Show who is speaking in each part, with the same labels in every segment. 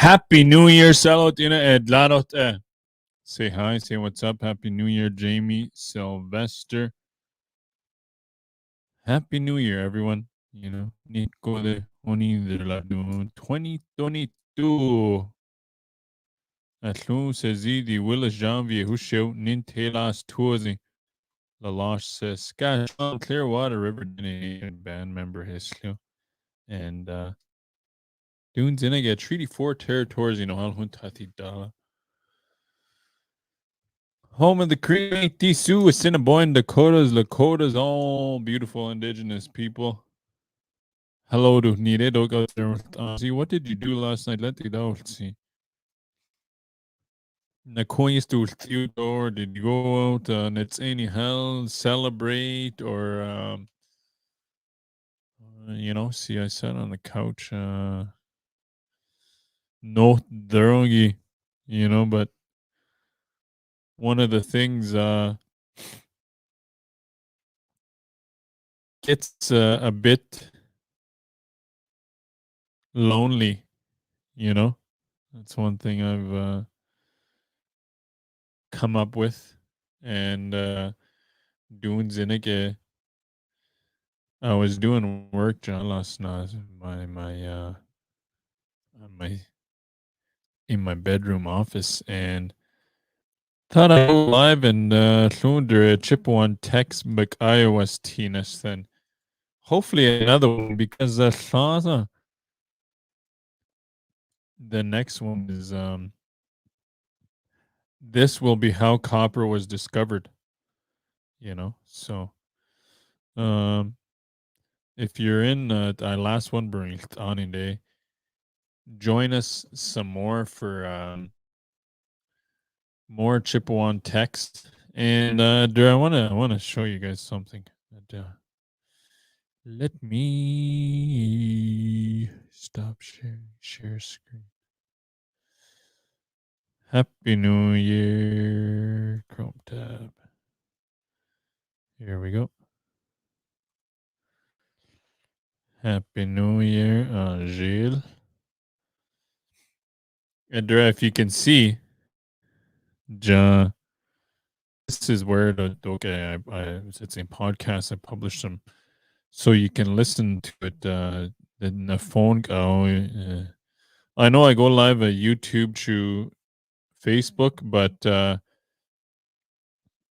Speaker 1: Happy New Year, Salutina Edlarot. Say hi, say what's up. Happy New Year, Jamie Sylvester. Happy New Year, everyone. Nico de Oni de la 2022. Atlou Sezi di Willis Janvier Husho Nintelas Tourzy. Lalosh Saskatchewan Clearwater River band member Hislio. And Dunes in get Treaty 4 territories, Alhuntati Dala. Home of the Cree, Sioux, Assiniboine, Dakotas, Lakotas, all beautiful indigenous people. Hello to Nire, go there. See, what did you do last night? Let it out. See. Nakoyes to Theodore, did you go out and it's any hell, celebrate, or, see, I sat on the couch, no drongy, but one of the things, gets a bit lonely, That's one thing I've come up with. And doing Zinnig, I was doing work, John, last night. My in my bedroom office, and thought I'd go live and thunder Chipewyan text back iOS Teenus then. Hopefully another one because the next one is this will be how copper was discovered. So if you're in our last one bringt on in day, join us some more for more Chipewyan text. And I wanna show you guys something. Let me stop sharing share screen. Happy New Year, Chrome tab. Here we go. Happy New Year, Gilles. And if you can see, John, this is where it's a podcast. I published them so you can listen to it. The phone. I know I go live at YouTube through Facebook, but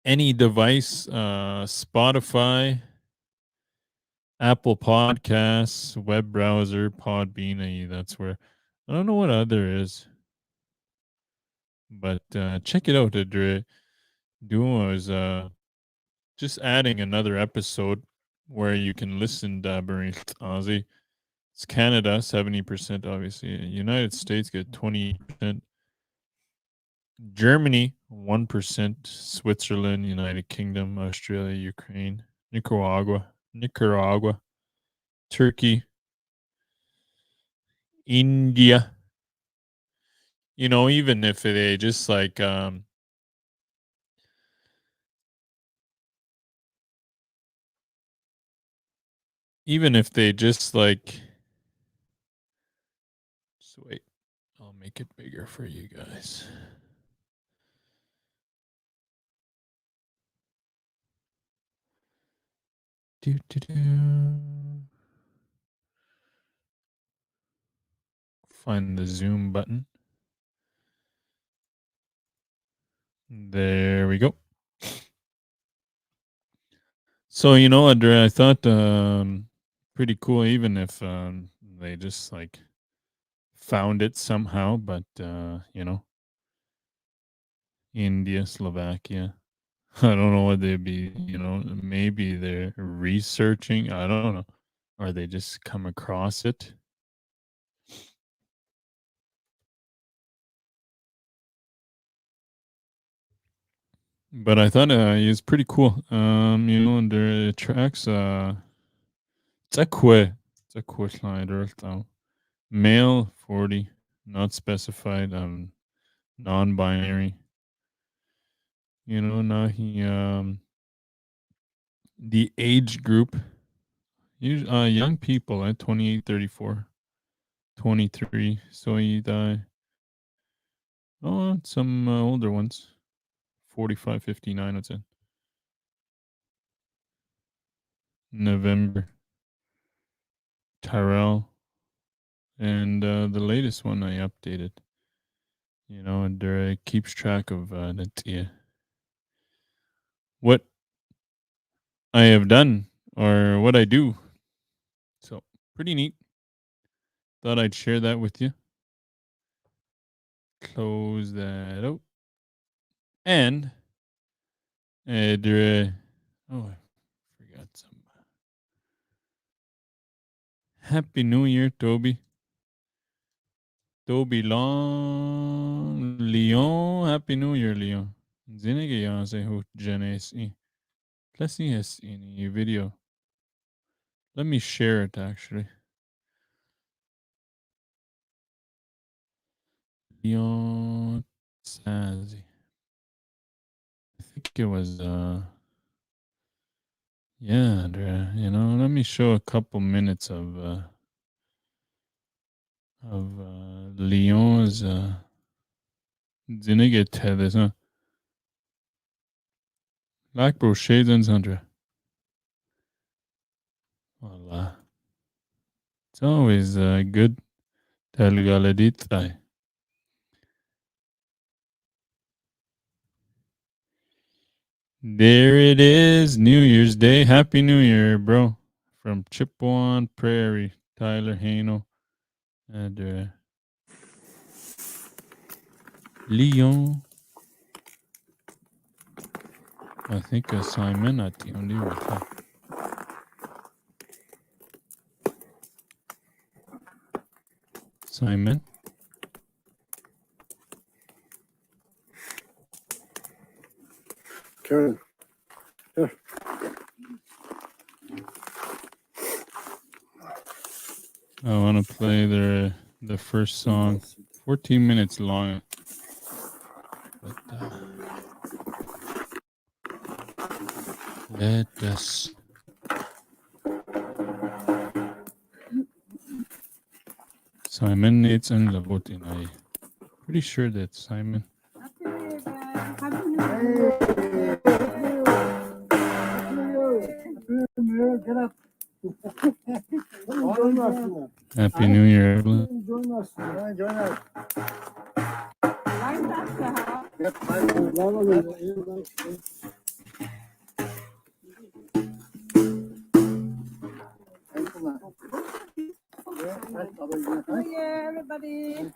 Speaker 1: any device, Spotify, Apple Podcasts, web browser, Podbean, that's where. I don't know what other is, but check it out. Duo is just adding another episode where you can listen to Aussie. It's Canada, 70%, obviously. United States get 20%. Germany, 1%. Switzerland, United Kingdom, Australia, Ukraine, Nicaragua, Turkey, India. Even if they just like even if they just like so wait, I'll make it bigger for you guys. Find the zoom button. There we go. So Andre, I thought pretty cool, even if they just like found it somehow, but India, Slovakia. I don't know what they'd be, maybe they're researching. I don't know. Or they just come across it. But I thought it was pretty cool. And their tracks, it's a Slider though. Male 40, not specified, non-binary. Now he the age group, young people at 28, 34, 23. So he died. Oh, some older ones. 45, 59, I'd say. November. Tyrell. And the latest one I updated. You know, and it keeps track of what I have done or what I do. So pretty neat. Thought I'd share that with you. Close that out. And oh, I forgot some. Happy New Year, Toby. Toby Long Leon. Happy New Year, Leon. Zinige yan se hut janes I. Let's see his in video. Let me share it actually. Leon Sazi. I think it was yeah, you know, let me show a couple minutes of Leon's Zinige Tedes, huh? Like bro shades Andra. Voila. It's always good. Telgaladitay. There it is, New Year's Day. Happy New Year, bro. From Chipewyan Prairie, Tyler Hano, and Leon. I think Simon at the only one. Simon.
Speaker 2: Karen. Here.
Speaker 1: I want to play the first song. 14 minutes long. But let us. Simon, it's in the voting. I'm pretty sure that's Simon.
Speaker 2: Get up.
Speaker 1: Happy New Year, Evelyn.
Speaker 2: Join us. Join us.
Speaker 3: Yeah, everybody.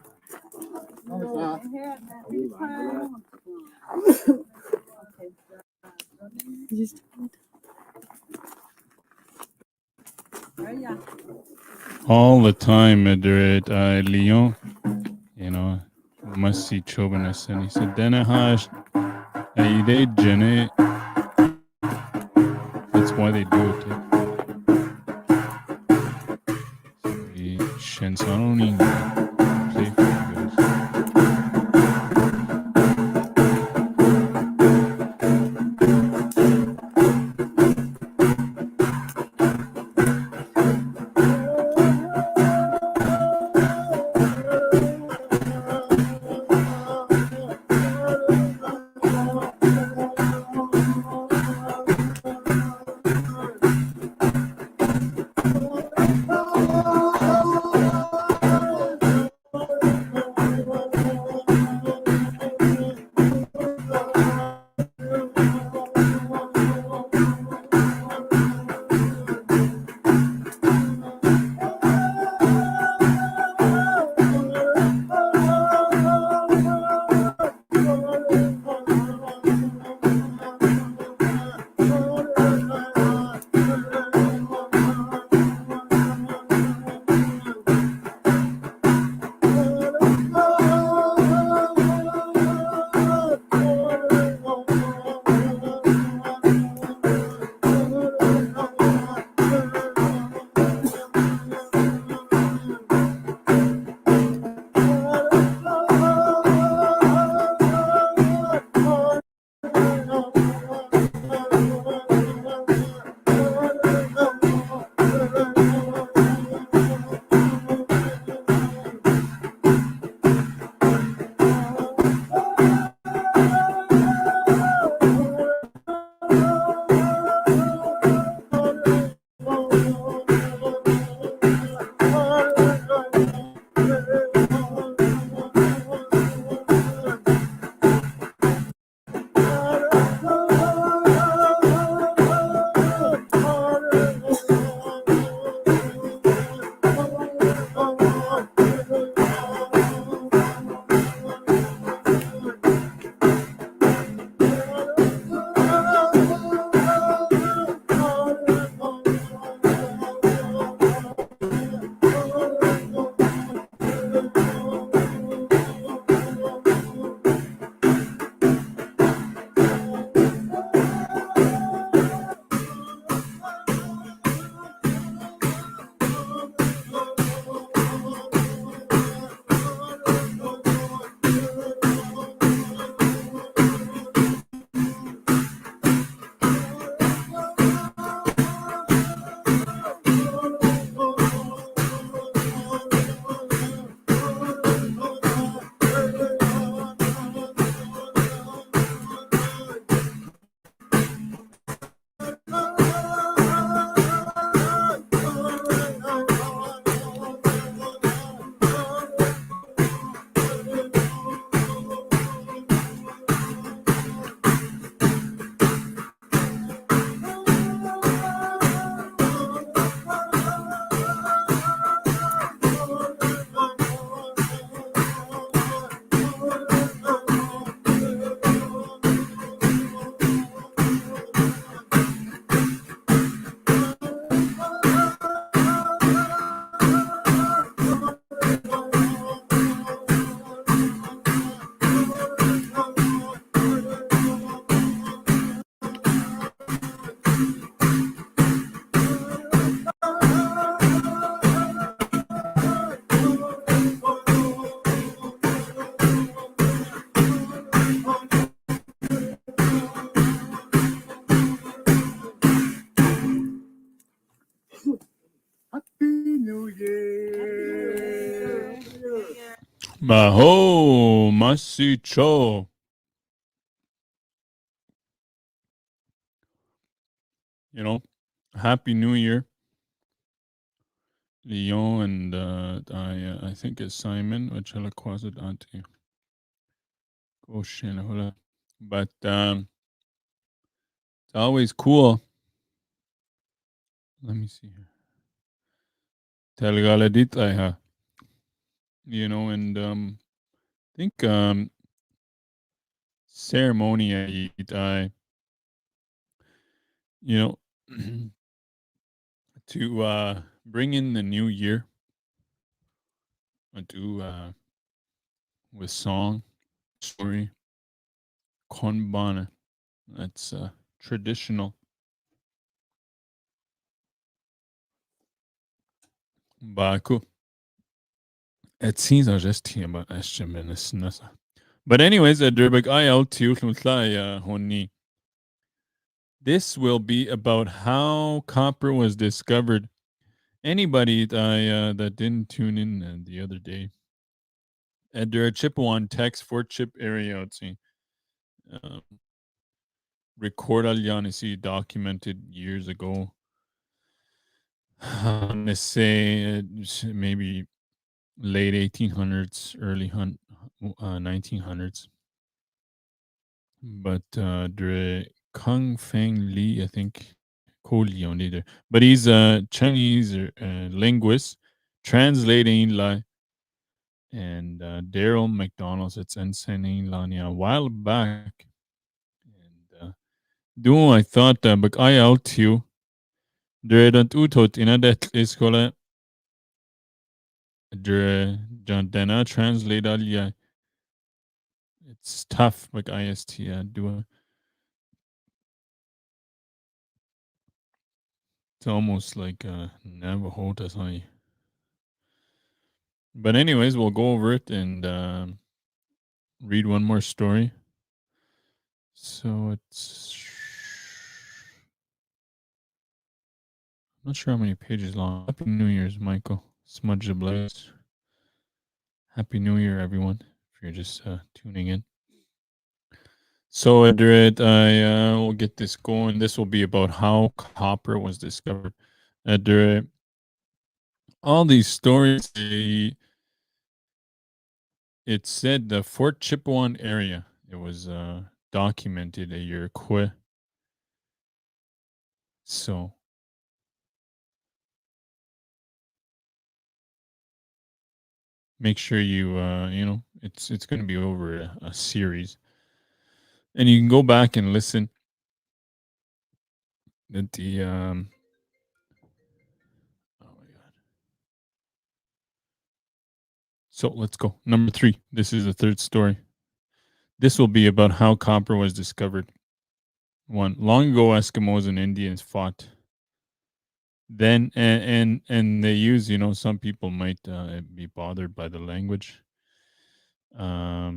Speaker 1: All the time at Lyon, you know, must see Chauvinist. And he said, Dene Hash, they Jenny. That's why they do it. Chanson play for you guys. Maho Masicho. You know, Happy New Year, Leon, and I think it's Simon, which I quasi auntie. Oh shit, but it's always cool. Let me see here. Telgaladit you know, and I think ceremony I you know to bring in the new year do with song story konbana. That's traditional. Baku. It seems I just here, but but anyways, Durbek I out to Honi. This will be about how copper was discovered. Anybody that didn't tune in the other day, there are Chipewyan text for chip area um, record alyanisi documented years ago. Let's say maybe late 1800s, early 1900s. But the Kung Feng Li, I think, Ko Liang either. But he's a Chinese linguist translating La and Daryl McDonald's. It's insane Lania a while back. And doing I thought but I out you. There don't utot in a det is kola. Der John Dena translate alia. It's tough, but IST do. It's almost like Navajo Tasani. But anyways, we'll go over it and read one more story. So it's I'm not sure how many pages long. Happy New Year's, Michael. Smudge the Blaze. Happy New Year, everyone. If you're just tuning in. So Edred, I will get this going. This will be about how copper was discovered. Edred, all these stories, it said the Fort Chipewyan area. It was documented a year quick. So make sure you it's going to be over a series, and you can go back and listen at the oh my god. So let's go. Number 3. This is the third story. This will be about how copper was discovered. 1. Long ago, Eskimos and Indians fought. Then and they use, some people might be bothered by the language. I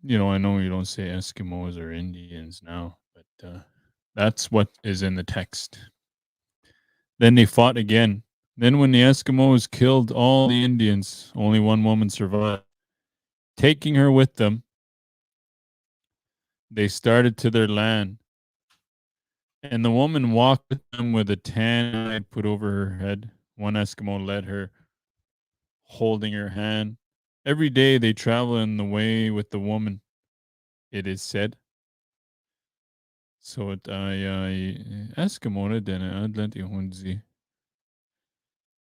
Speaker 1: know you don't say Eskimos or Indians now, but that's what is in the text. Then they fought again. Then when the Eskimos killed all the Indians, only one woman survived. Taking her with them, they started to their land. And the woman walked with them with a tan eye put over her head. One Eskimo led her, holding her hand. Every day they travel in the way with the woman, it is said. Så att Eskimo den är adlanti hundzi.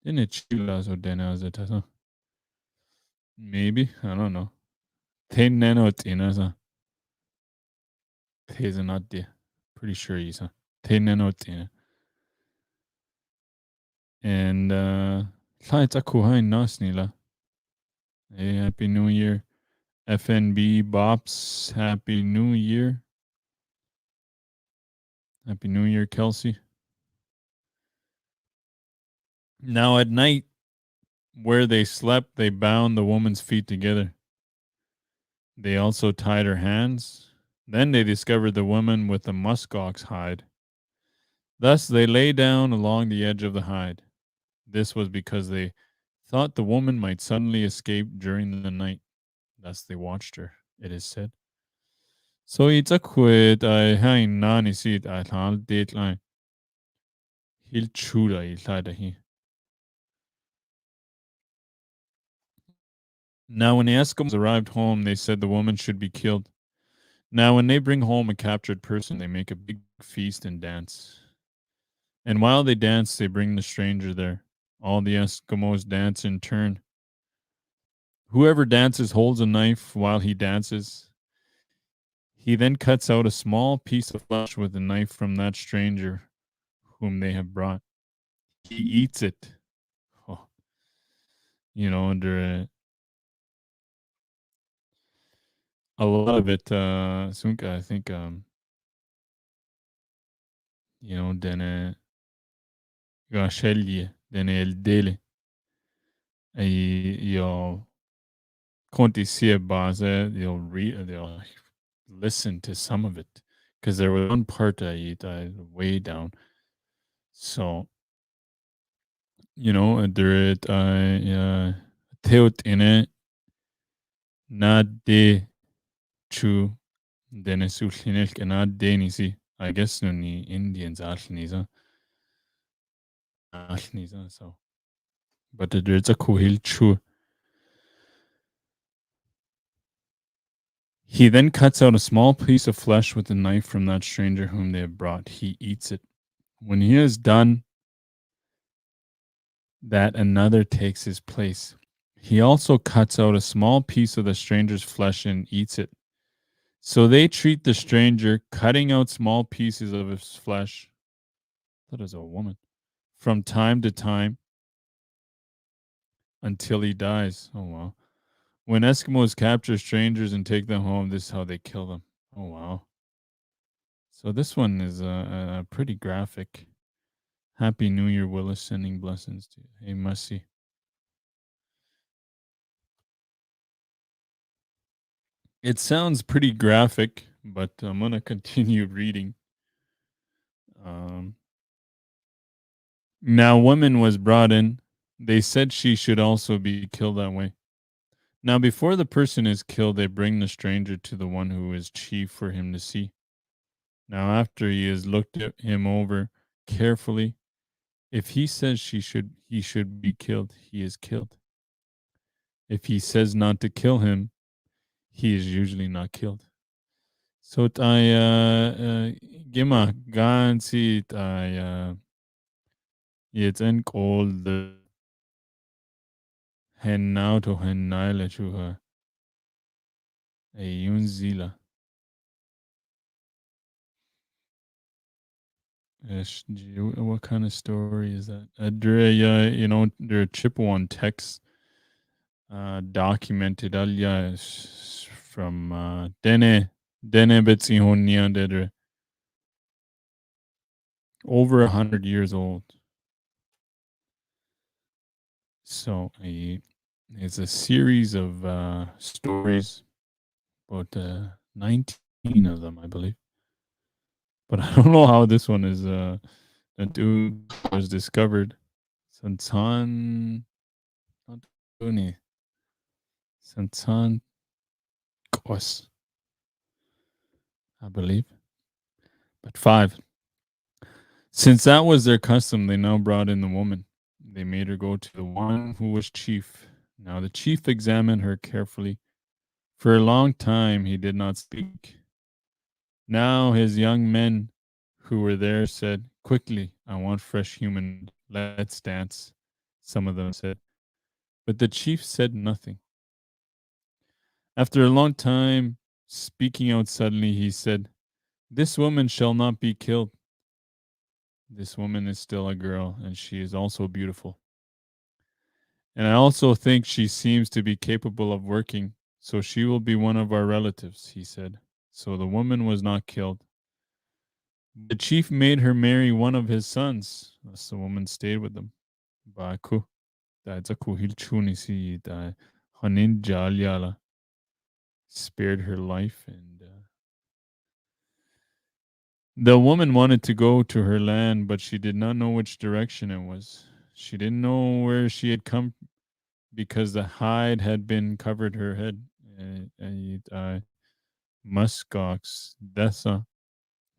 Speaker 1: Den är chilla så den är så. Maybe, I don't know. Ten nanot in as he's not there. Pretty sure he's a ten nanot in. And it's a kuhain nasnila. Hey, Happy New Year. FNB Bops, Happy New Year. Happy New Year, Kelsey. Now at night, where they slept, they bound the woman's feet together. They also tied her hands. Then they discovered the woman with the muskox hide. Thus they lay down along the edge of the hide. This was because they thought the woman might suddenly escape during the night. Thus they watched her, it is said. So it's a quid I hang nani seat at hal dateline. He'll chew he. Now when the Eskimos arrived home, they said the woman should be killed. Now when they bring home a captured person, they make a big feast and dance. And while they dance, they bring the stranger there. All the Eskimos dance in turn. Whoever dances holds a knife while he dances. He then cuts out a small piece of flesh with a knife from that stranger whom they have brought. He eats it. Oh, under a lot of it, Sunka, I think, Dene Yati, Dene El Dele, you'll Conti see they'll listen to some of it because there was one part I way down. So, there it teot in it, not de chu denesulhinil cannot denisi. I guess no ni Indians alnisa. So but there's a kuhil chu. He then cuts out a small piece of flesh with a knife from that stranger whom they have brought. He eats it. When he has done that, another takes his place. He also cuts out a small piece of the stranger's flesh and eats it. So they treat the stranger, cutting out small pieces of his flesh. That is a woman. From time to time until he dies. Oh, wow. When Eskimos capture strangers and take them home, this is how they kill them. Oh, wow. So this one is pretty graphic. Happy New Year, Willis. Sending blessings to you. Hey, Mussy. It sounds pretty graphic, but I'm going to continue reading. Now, woman was brought in. They said she should also be killed that way. Now, before the person is killed, they bring the stranger to the one who is chief for him to see. Now, after he has looked at him over carefully, if he says he should be killed, he is killed. If he says not to kill him, he is usually not killed. So I gima gansi I it's en cold the hen now to hen nile to her a yunzila. What kind of story is that? There are Chipewyan texts documented from Dene Betsi over 100 years old. So it's a series of stories, about 19 of them, I believe. But I don't know how this one is was discovered. Sansan Sansan Kos, I believe. But 5. Since that was their custom, they now brought in the woman. They made her go to the one who was chief. Now the chief examined her carefully. For a long time he did not speak. Now his young men who were there said, "Quickly, I want fresh human. Let's dance," some of them said. But the chief said nothing. After a long time, speaking out suddenly, he said, "This woman shall not be killed. This woman is still a girl, and she is also beautiful. And I also think she seems to be capable of working, so she will be one of our relatives," he said. So the woman was not killed. The chief made her marry one of his sons. Thus the woman stayed with them. Baku. That's a kuhil chunisi da hanin jalyala. Spared her life, and the woman wanted to go to her land, but she did not know which direction it was. She didn't know where she had come. because the hide had been covered her head. Muskox, dessa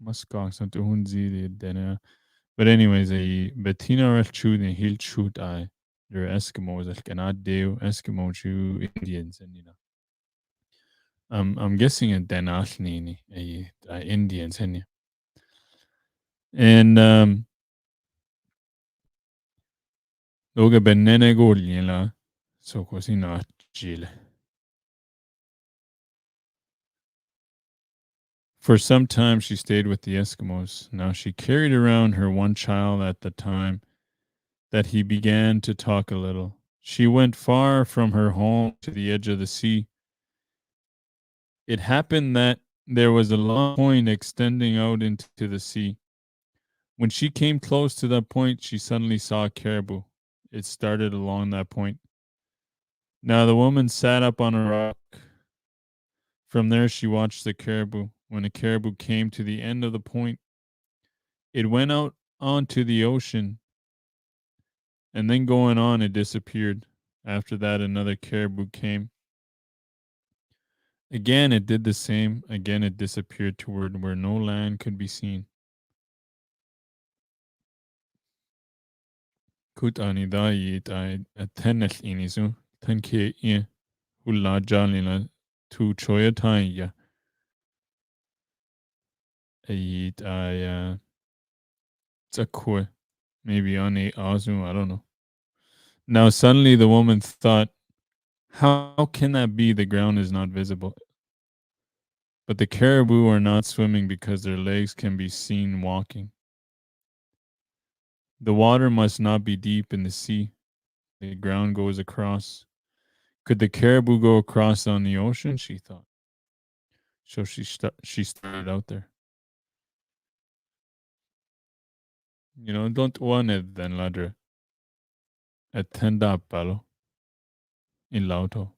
Speaker 1: muskox and hunzi dene. But anyways, Bettina Rachud and Hill Chut I. They're Eskimos, like cannot do Eskimo Jew Indians, and I'm guessing a Danashnini, Indians, and Loga Benene Golila, so cosina Chile. For some time, she stayed with the Eskimos. Now she carried around her one child at the time that he began to talk a little. She went far from her home to the edge of the sea. It happened that there was a long point extending out into the sea. When she came close to that point, she suddenly saw a caribou. It started along that point. Now the woman sat up on a rock. From there, she watched the caribou. When the caribou came to the end of the point, it went out onto the ocean, and then going on, it disappeared. After that, another caribou came. Again, it did the same. Again, it disappeared toward where no land could be seen. Kut ani da yit I tenel inisu tenke I hula jalina tu choya tanya. Ayit I Zakwe. Maybe on a Azu, I don't know. Now suddenly the woman thought, how can that be? The ground is not visible. But the caribou are not swimming because their legs can be seen walking. The water must not be deep in the sea. The ground goes across. Could the caribou go across on the ocean? She thought. So she started out there. Don't want it then, ladder. Attenda palo. In lauto.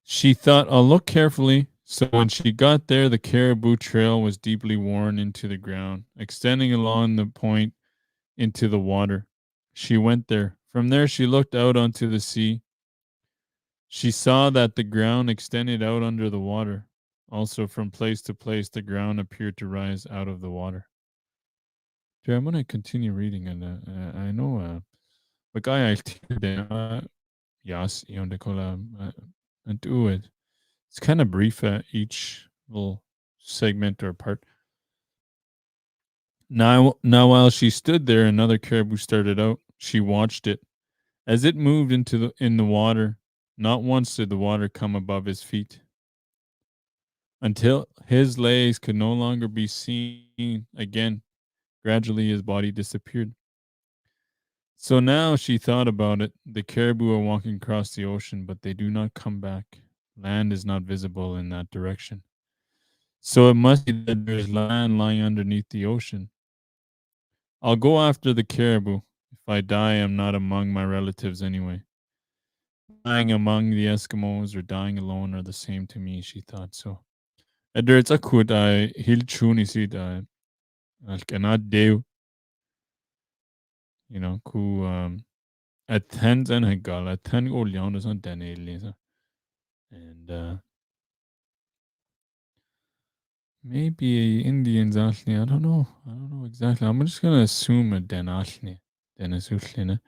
Speaker 1: She thought, I'll look carefully. So when she got there, the caribou trail was deeply worn into the ground, extending along the point into the water. She went there. From there, she looked out onto the sea. She saw that the ground extended out under the water. Also, from place to place, the ground appeared to rise out of the water. Okay, I'm going to continue reading, and I know the guy I yes, and do it. It's kind of brief, each little segment or part. Now, while she stood there, another caribou started out. She watched it as it moved in the water. Not once did the water come above his feet, until his legs could no longer be seen again. Gradually, his body disappeared. So now she thought about it. The caribou are walking across the ocean, but they do not come back. Land is not visible in that direction. So it must be that there's land lying underneath the ocean. I'll go after the caribou. If I die, I'm not among my relatives anyway. Dying among the Eskimos or dying alone are the same to me, she thought. So there's a quote I hilchuni sid cannot do, ku attend and hegal attend all yonder on Dene. And maybe Indians actually. I don't know. I don't know exactly. I'm just gonna assume a Denashni. Denasuslina.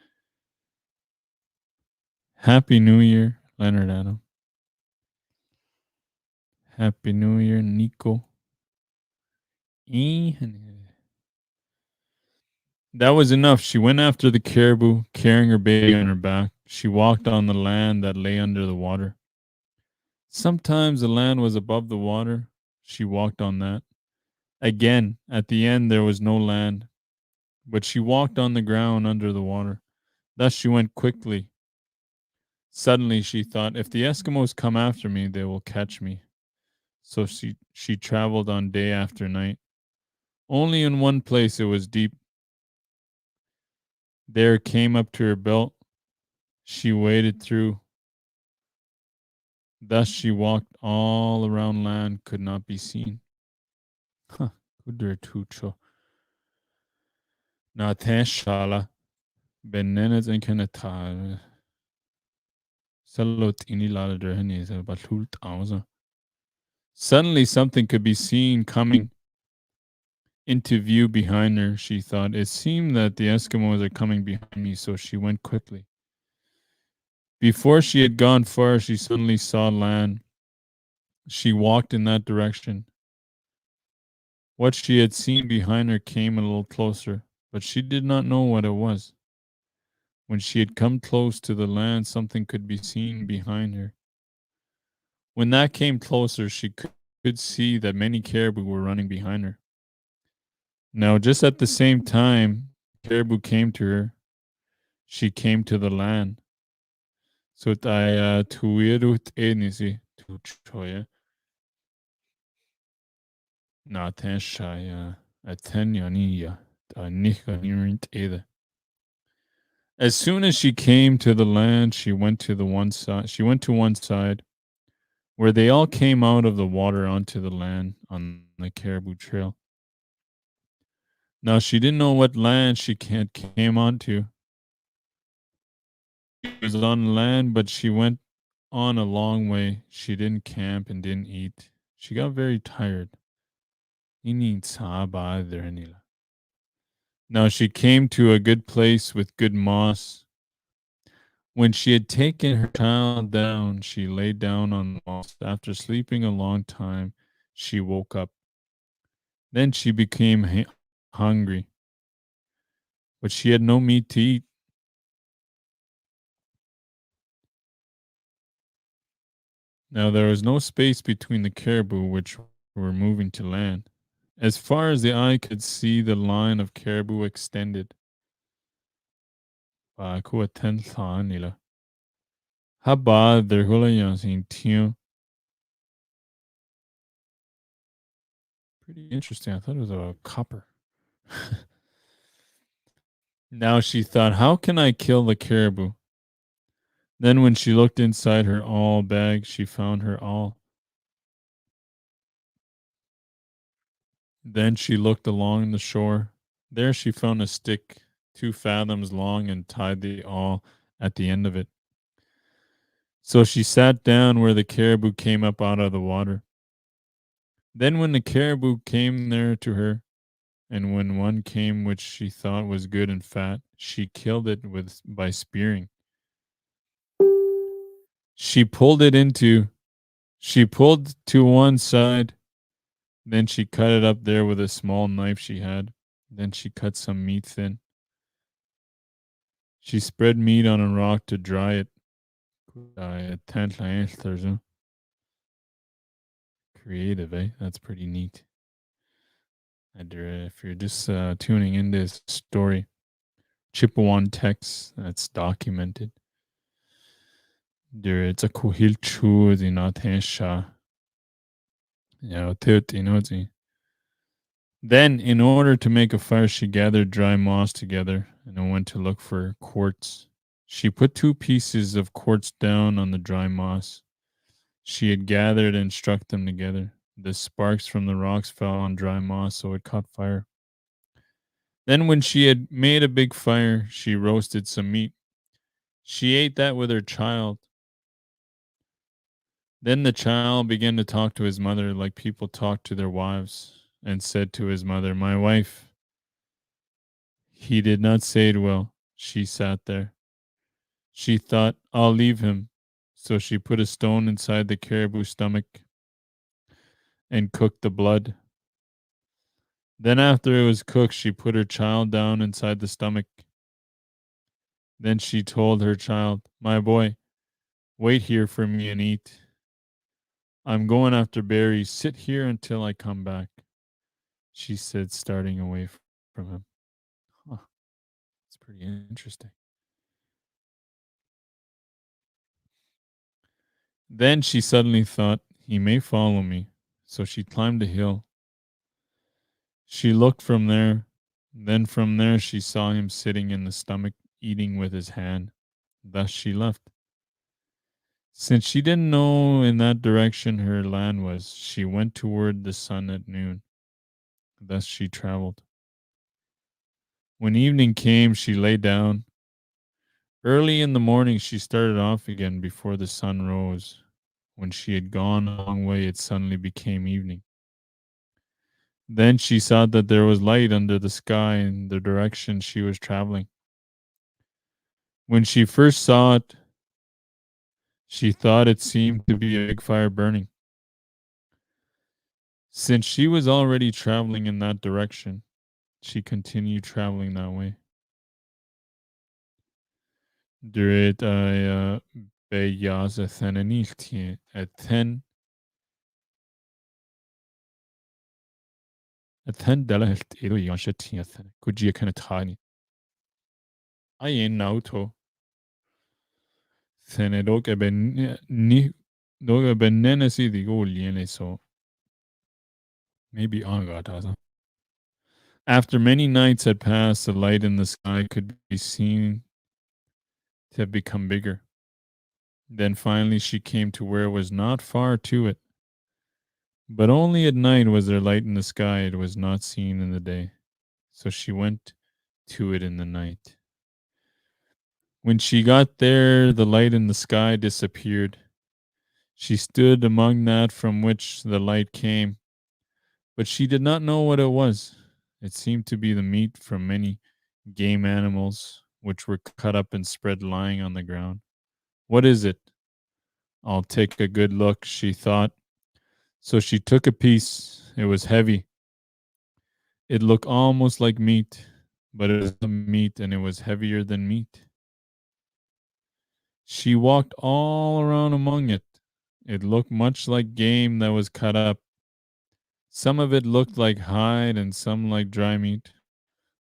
Speaker 1: Happy New Year, Leonard Adam. Happy New Year, Nico. That was enough. She went after the caribou, carrying her baby on her back. She walked on the land that lay under the water. Sometimes the land was above the water. She walked on that. Again, at the end, there was no land, but she walked on the ground under the water. Thus she went quickly. Suddenly she thought, if the Eskimos come after me, they will catch me. So she traveled on day after night. Only in one place it was deep. There it came up to her belt. She waded through. Thus she walked all around land, could not be seen. Huh. Na teshala. Benenet in Kenetal. Salot inilala derhenis bathult auser. Suddenly something could be seen coming into view behind her, she thought. It seemed that the Eskimos are coming behind me, so she went quickly. Before she had gone far, she suddenly saw land. She walked in that direction. What she had seen behind her came a little closer, but she did not know what it was. When she had come close to the land, something could be seen behind her. When that came closer, she could see that many caribou were running behind her. Now, just at the same time, caribou came to her. She came to the land. So I tuirut enisi tu choya. Na ten shaya atanyaniya nikanirint either. As soon as she came to the land, she went to one side where they all came out of the water onto the land on the caribou trail. Now she didn't know what land she came onto. She was on land, but she went on a long way. She didn't camp and didn't eat. She got very tired. Now she came to a good place with good moss. When she had taken her child down, she lay down on the moss. After sleeping a long time, she woke up. Then she became hungry, but she had no meat to eat. Now there was no space between the caribou, which were moving to land. As far as the eye could see, the line of caribou extended. Haba der Pretty interesting. I thought it was a copper. Now she thought, how can I kill the caribou? Then when she looked inside her awl bag, she found her awl. Then she looked along the shore. There she found a stick 2 fathoms long and tied the awl at the end of it. So she sat down where the caribou came up out of the water. Then when the caribou came there to her, and when one came which she thought was good and fat, she killed it by spearing. She pulled to one side, then she cut it up there with a small knife she had. Then she cut some meat thin. She spread meat on a rock to dry it. Creative, eh? That's pretty neat. If you're just tuning in this story, Chipewyan text that's documented. There, it's a kuhil chu di not hesha. Then, in order to make a fire, she gathered dry moss together and went to look for quartz. She put 2 pieces of quartz down on the dry moss she had gathered and struck them together. The sparks from the rocks fell on dry moss, so it caught fire. Then, when she had made a big fire, she roasted some meat. She ate that with her child. Then the child began to talk to his mother like people talk to their wives, and said to his mother, "My wife." He did not say it well. She sat there. She thought, I'll leave him. So she put a stone inside the caribou stomach and cooked the blood. Then, after it was cooked, she put her child down inside the stomach. Then she told her child, My boy, wait here for me and eat. I'm going after berries. Sit here until I come back, she said, starting away from him. Huh, it's pretty interesting. Then she suddenly thought, he may follow me. So she climbed a hill. She looked from there. Then from there she saw him sitting in the stomach, eating with his hand. Thus she left. Since she didn't know in that direction her land was, she went toward the sun at noon. Thus she traveled. When evening came, she lay down. Early in the morning, she started off again before the sun rose. When she had gone a long way, it suddenly became evening. Then she saw that there was light under the sky in the direction she was traveling. When she first saw it, she thought it seemed to be a big fire burning. Since she was already traveling in that direction, she continued traveling that way. Durit I beyaz athenanilti athen dalahelt ero yashati athen. Could you kind of tiny? I ain't auto. Thenedoke ben ni doga benenesi the goal so maybe Angataza. After many nights had passed, the light in the sky could be seen to have become bigger. Then finally she came to where it was not far to it. But only at night was there light in the sky. It was not seen in the day. So she went to it in the night. When she got there, the light in the sky disappeared. She stood among that from which the light came, but she did not know what it was. It seemed to be the meat from many game animals, which were cut up and spread lying on the ground. What is it? I'll take a good look, she thought. So she took a piece. It was heavy. It looked almost like meat, but it was not meat and it was heavier than meat. She walked all around among it. It looked much like game that was cut up. Some of it looked like hide and some like dry meat,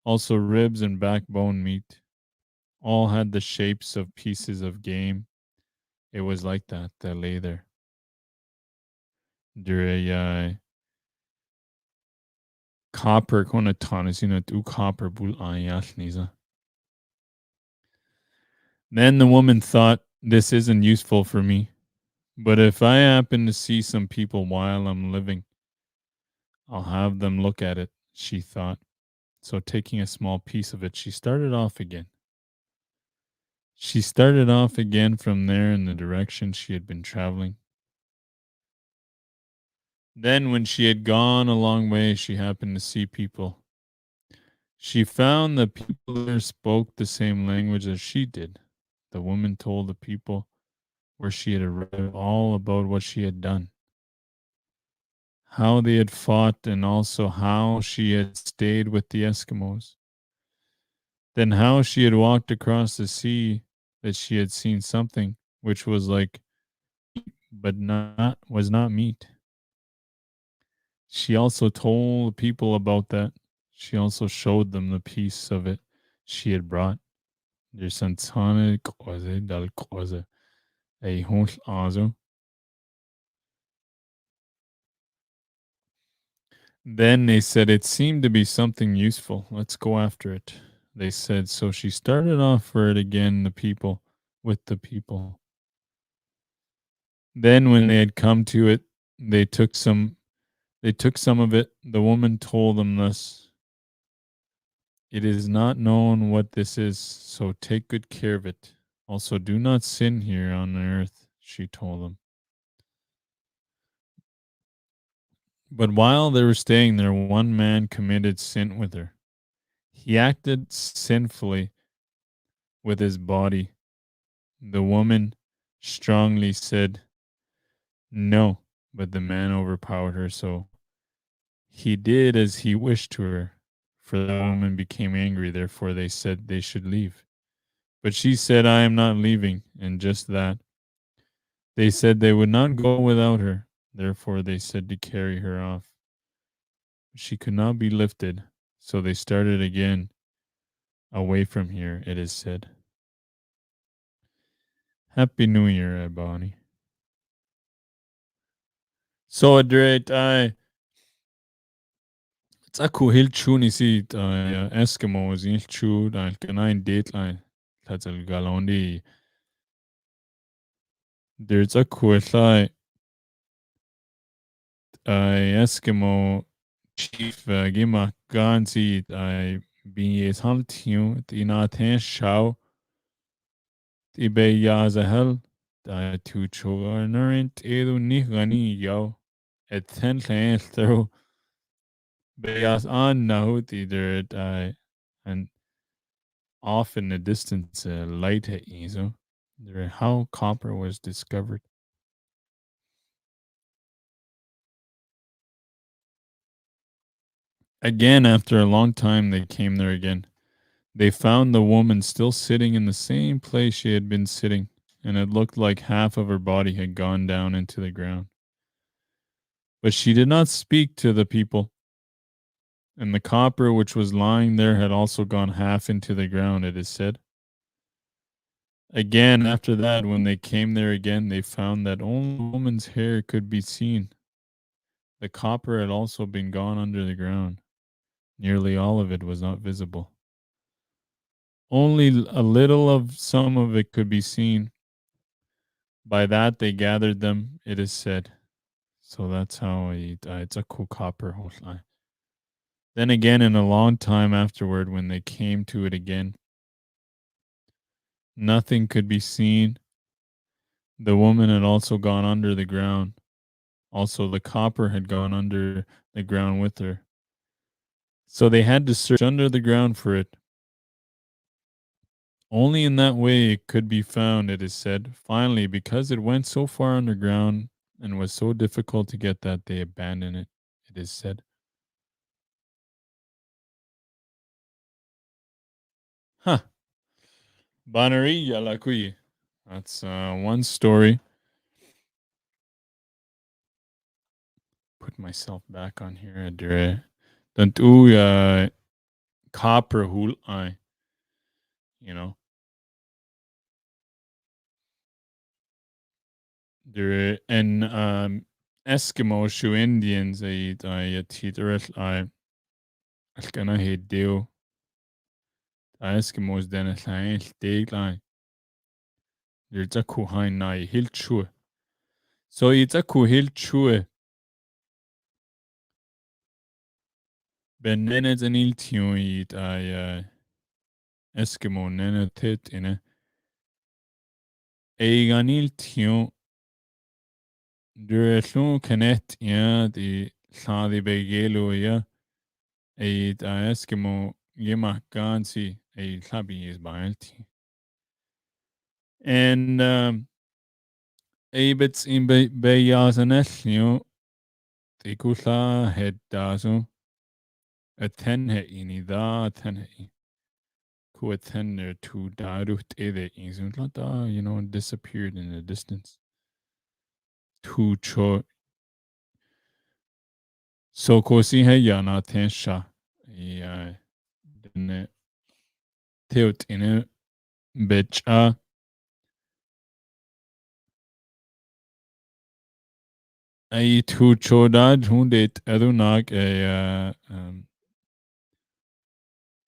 Speaker 1: also ribs and backbone meat. All had the shapes of pieces of game. It was like that lay there. Durayai copper konatanasina tu copper bul ayasniza. Then the woman thought, this isn't useful for me. But if I happen to see some people while I'm living, I'll have them look at it, she thought. So taking a small piece of it, she started off again. She started off again from there in the direction she had been traveling. Then when she had gone a long way, she happened to see people. She found the people there spoke the same language as she did. The woman told the people where she had arrived all about what she had done, how they had fought, and also how she had stayed with the Eskimos. Then how she had walked across the sea, that she had seen something which was like but was not meat. She also told people about that. She also showed them the piece of it she had brought. There's Santana Koze dal Koze. A whole azo. Then they said it seemed to be something useful. Let's go after it. They said so she started off for it again, the people with the people. Then when they had come to it, they took some of it. The woman told them thus: it is not known what this is, so take good care of it. Also do not sin here on earth, she told them. But while they were staying there, one man committed sin with her. He acted sinfully with his body. The woman strongly said no, but the man overpowered her, so he did as he wished to her. For the woman became angry, therefore they said they should leave. But she said, I am not leaving, and just that. They said they would not go without her, therefore they said to carry her off. She could not be lifted, so they started again away from here, it is said. Happy New Year, Bonnie. So Adret, it's a cool hill tune isi Eskimos hill tune al kanain dateline that's al galondi. There's a cool Eskimo chief gima gansi Be is haltiu, the Nathan Shaw, the Bay Yazahel, the two children, Edu Nihani Yo, at 10 through Bayas on now, either and off in the distance, light at Iso. How copper was discovered. Again, after a long time, they came there again. They found the woman still sitting in the same place she had been sitting, and it looked like half of her body had gone down into the ground. But she did not speak to the people, and the copper which was lying there had also gone half into the ground, it is said. Again, after that, when they came there again, they found that only the woman's hair could be seen. The copper had also been gone under the ground. Nearly all of it was not visible. Only a little of some of it could be seen. By that they gathered them, it is said. So that's how it's a cool copper whole line. Then again, in a long time afterward, when they came to it again, nothing could be seen. The woman had also gone under the ground. Also, the copper had gone under the ground with her. So they had to search under the ground for it. Only in that way it could be found, it is said. Finally, because it went so far underground and was so difficult to get that, they abandoned it, it is said. Huh. Banari Yalakui. That's one story. Put myself back on here. Don't copper hul I. You know. There and Eskimo shoe Indians I teeter I gonna hate deal. Eskimos then a line steak line. There's a kuhain na hill chue. So it's a kuhil chue. Ben nenes an il tune it I Eskimo nene tit in a ganil tune. There llwn connect the lladd begelo Eskimo yema gansi llabi is baelti. And bits in beyas an ellio the kula head dazo a ten ini da ten ku a tender to darut ede isn't disappeared in the distance. Too cho so kosi he yana tensha dene teut in a bitch I tu chodad hundit edunag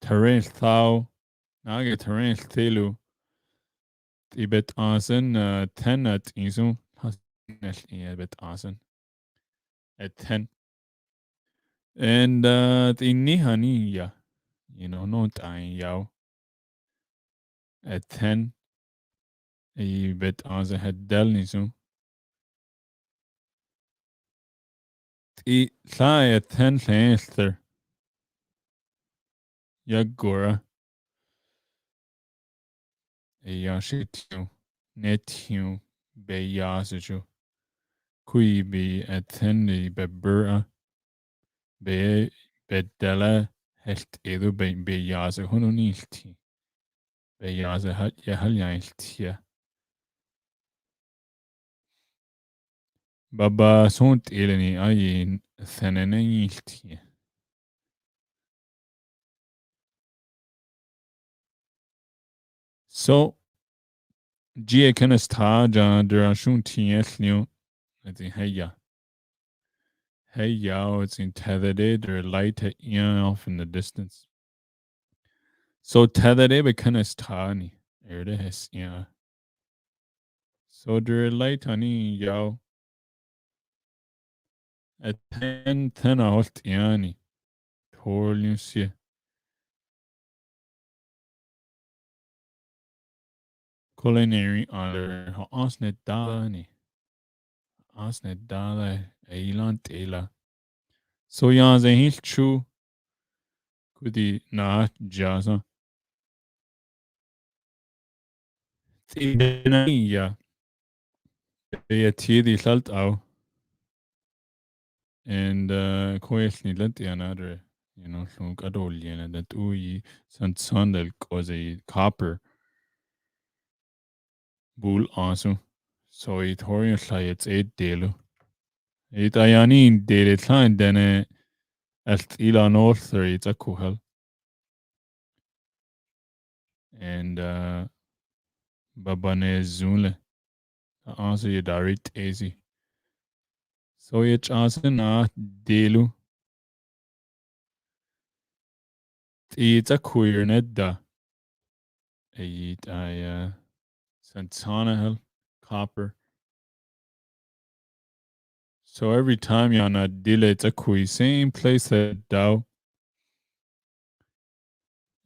Speaker 1: terrain thou nage terrain thelu ibet asen tenat isu hasnel ibet asen at 10 and the nihani ya not I yao at 10 ibet asen had del nisu I tha at 10 lester Yagora Yashitu Netu Beyasuju Kui be attended Bebura Be Bedella Helt Edu Beyasu Hununilti Beyaza Hat Yahalyailtia Baba Sont Eleni Ayin Thanenilti. So Gia Kenesta Jan Durashun Tieslion at the Heya. Hey yo, it's in tethered or light off in the distance. So tethered becomes tani. There it is, yeah. So there light honey yo. At 10 10 out yani. Tol you see. culinary under Osnet Dani. Osnet Dala Eilan Tela. So Yans a Hilchu Kudi Na Jaza. Tinaya. Yati Salt Au. And Koyasni Lentiana, so Gadolian that Ui Sandel was a copper bull also. So it Horian it's 8 delu. It Ayanin did it time then at Ilan Author it's a kuhel. And Babane Zule. Also you darit easy. So it's also not delu. It's a queer nedda. I Santana Hill, copper. So every time you're on a dile, it's a kui, same place that Dow.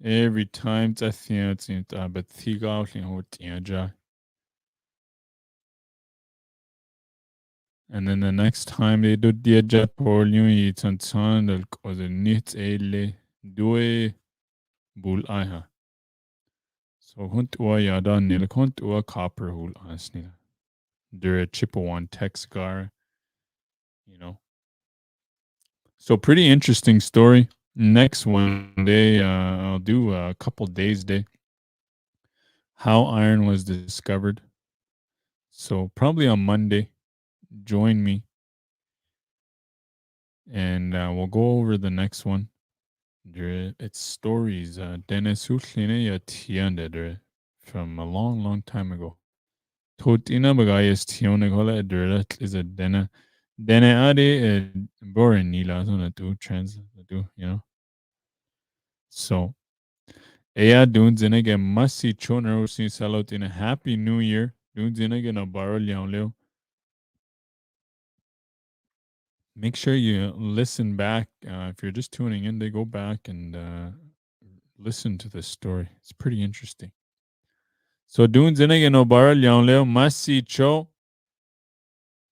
Speaker 1: Every time it's a thing, it's in but Thigal in Hotiaja. And then the next time they do Diaja Polium, it's on Sandal, cause it needs a due bull aha. So hunt or yada nil hunt or copper hul asnil. They're a Chipewyan text gar, So pretty interesting story. Next one day, I'll do a couple days day. How iron was discovered. So probably on Monday, join me, and we'll go over the next one. It's stories. Dene Yati from a long, long time ago. Totina bagayas tione hola is a Dene ade boring nila on do trans do So Eya dun zinage masi choner usin salot in a happy new year. Dun zinage no baro leo. Make sure you listen back. If you're just tuning in, they go back and listen to this story. It's pretty interesting. So dun zinage no baro leo masi cho.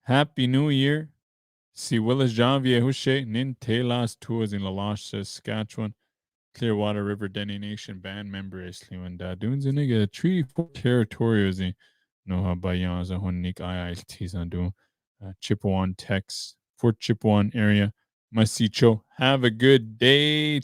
Speaker 1: Happy New Year. Si Willis Janvier Hushe Nin Telas tours in Lalash, Saskatchewan. Clearwater River Dene Nation band member Esliwan da Dunes and nigga treaty for territorials in Noha Bayan Zahonik IITs on doing Chipewyan Tex, Fort Chipewyan area. Masicho. Have a good day.